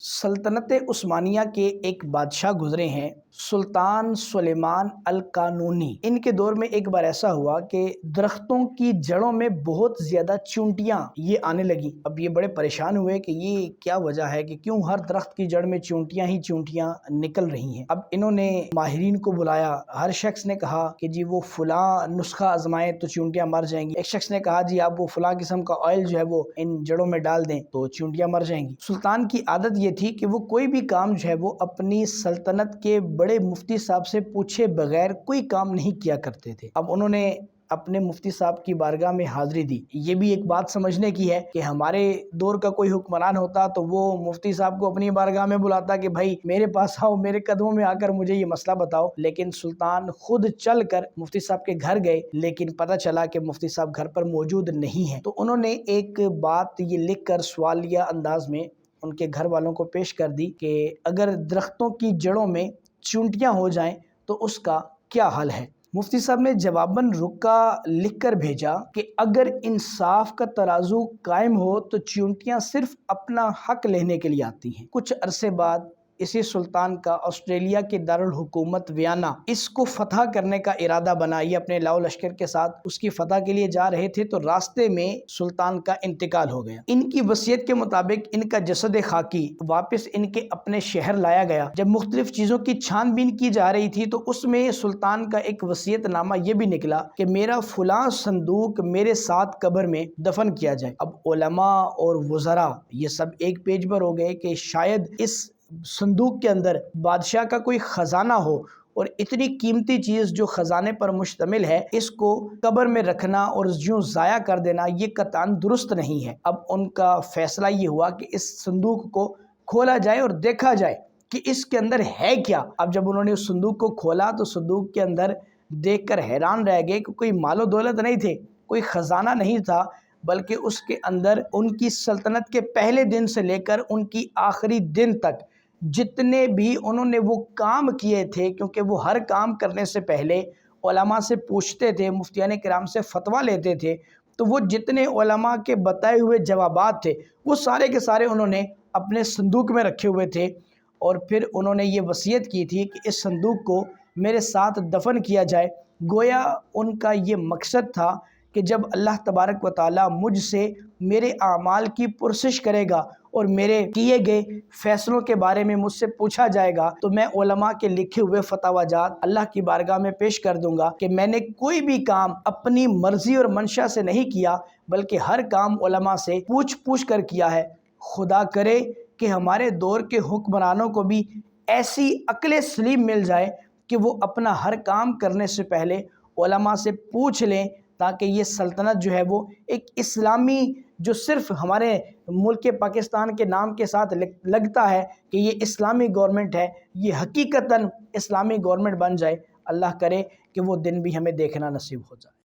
سلطنت عثمانیہ کے ایک بادشاہ گزرے ہیں، سلطان سلیمان القانونی۔ ان کے دور میں ایک بار ایسا ہوا کہ درختوں کی جڑوں میں بہت زیادہ چونٹیاں یہ آنے لگی۔ اب یہ بڑے پریشان ہوئے کہ یہ کیا وجہ ہے کہ کیوں ہر درخت کی جڑ میں چونٹیاں ہی چونٹیاں نکل رہی ہیں۔ اب انہوں نے ماہرین کو بلایا، ہر شخص نے کہا کہ جی وہ فلاں نسخہ آزمائیں تو چونٹیاں مر جائیں گی۔ ایک شخص نے کہا جی آپ وہ فلاں قسم کا آئل جو ہے وہ ان جڑوں میں ڈال دیں تو چونٹیاں مر جائیں گی۔ سلطان کی عادت یہ تھی کہ وہ کوئی بھی کام جو ہے وہ اپنی سلطنت کے بڑے مفتی صاحب سے پوچھے بغیر کوئی کام نہیں کیا کرتے تھے۔ اب انہوں نے اپنے مفتی صاحب کی بارگاہ میں حاضری دی۔ یہ بھی ایک بات سمجھنے کی ہے کہ ہمارے دور کا کوئی حکمران ہوتا تو وہ مفتی صاحب کو اپنی بارگاہ میں بلاتا کہ بھائی میرے پاس آؤ، میرے قدموں میں آ کر مجھے یہ مسئلہ بتاؤ، لیکن سلطان خود چل کر مفتی صاحب کے گھر گئے، لیکن پتہ چلا کہ مفتی صاحب گھر پر موجود نہیں ہیں۔ تو انہوں نے ایک بات یہ لکھ کر سوالیہ انداز میں ان کے گھر والوں کو پیش کر دی کہ اگر درختوں کی جڑوں میں چونٹیاں ہو جائیں تو اس کا کیا حل ہے۔ مفتی صاحب نے جواباً رکا لکھ کر بھیجا کہ اگر انصاف کا ترازو قائم ہو تو چونٹیاں صرف اپنا حق لینے کے لیے آتی ہیں۔ کچھ عرصے بعد اسی سلطان کا آسٹریلیا کے دارالحکومت ویانا اس کو فتح کرنے کا ارادہ بنا۔ یہ اپنے لاؤ لشکر کے ساتھ اس کی فتح کے لیے جا رہے تھے تو راستے میں سلطان کا انتقال ہو گیا۔ ان کی وصیت کے مطابق ان کا جسد خاکی واپس ان کے اپنے شہر لایا گیا۔ جب مختلف چیزوں کی چھان بین کی جا رہی تھی تو اس میں سلطان کا ایک وصیت نامہ یہ بھی نکلا کہ میرا فلاں صندوق میرے ساتھ قبر میں دفن کیا جائے۔ اب علماء اور وزراء یہ سب ایک پیج پر ہو گئے کہ شاید اس صندوق کے اندر بادشاہ کا کوئی خزانہ ہو، اور اتنی قیمتی چیز جو خزانے پر مشتمل ہے اس کو قبر میں رکھنا اور یوں ضائع کر دینا یہ قطعاً درست نہیں ہے۔ اب ان کا فیصلہ یہ ہوا کہ اس صندوق کو کھولا جائے اور دیکھا جائے کہ اس کے اندر ہے کیا۔ اب جب انہوں نے اس صندوق کو کھولا تو صندوق کے اندر دیکھ کر حیران رہ گئے کہ کوئی مال و دولت نہیں تھے، کوئی خزانہ نہیں تھا، بلکہ اس کے اندر ان کی سلطنت کے پہلے دن سے لے کر ان کی آخری دن تک جتنے بھی انہوں نے وہ کام کیے تھے، کیونکہ وہ ہر کام کرنے سے پہلے علماء سے پوچھتے تھے، مفتیان کرام سے فتویٰ لیتے تھے، تو وہ جتنے علماء کے بتائے ہوئے جوابات تھے وہ سارے کے سارے انہوں نے اپنے صندوق میں رکھے ہوئے تھے، اور پھر انہوں نے یہ وصیت کی تھی کہ اس صندوق کو میرے ساتھ دفن کیا جائے۔ گویا ان کا یہ مقصد تھا کہ جب اللہ تبارک و تعالیٰ مجھ سے میرے اعمال کی پرسش کرے گا اور میرے کیے گئے فیصلوں کے بارے میں مجھ سے پوچھا جائے گا تو میں علماء کے لکھے ہوئے فتاوی جات اللہ کی بارگاہ میں پیش کر دوں گا کہ میں نے کوئی بھی کام اپنی مرضی اور منشا سے نہیں کیا، بلکہ ہر کام علماء سے پوچھ کر کیا ہے۔ خدا کرے کہ ہمارے دور کے حکمرانوں کو بھی ایسی عقل سلیم مل جائے کہ وہ اپنا ہر کام کرنے سے پہلے علماء سے پوچھ لیں، تاکہ یہ سلطنت جو ہے وہ ایک اسلامی، جو صرف ہمارے ملک پاکستان کے نام کے ساتھ لگتا ہے کہ یہ اسلامی گورنمنٹ ہے، یہ حقیقتاً اسلامی گورنمنٹ بن جائے۔ اللہ کرے کہ وہ دن بھی ہمیں دیکھنا نصیب ہو جائے۔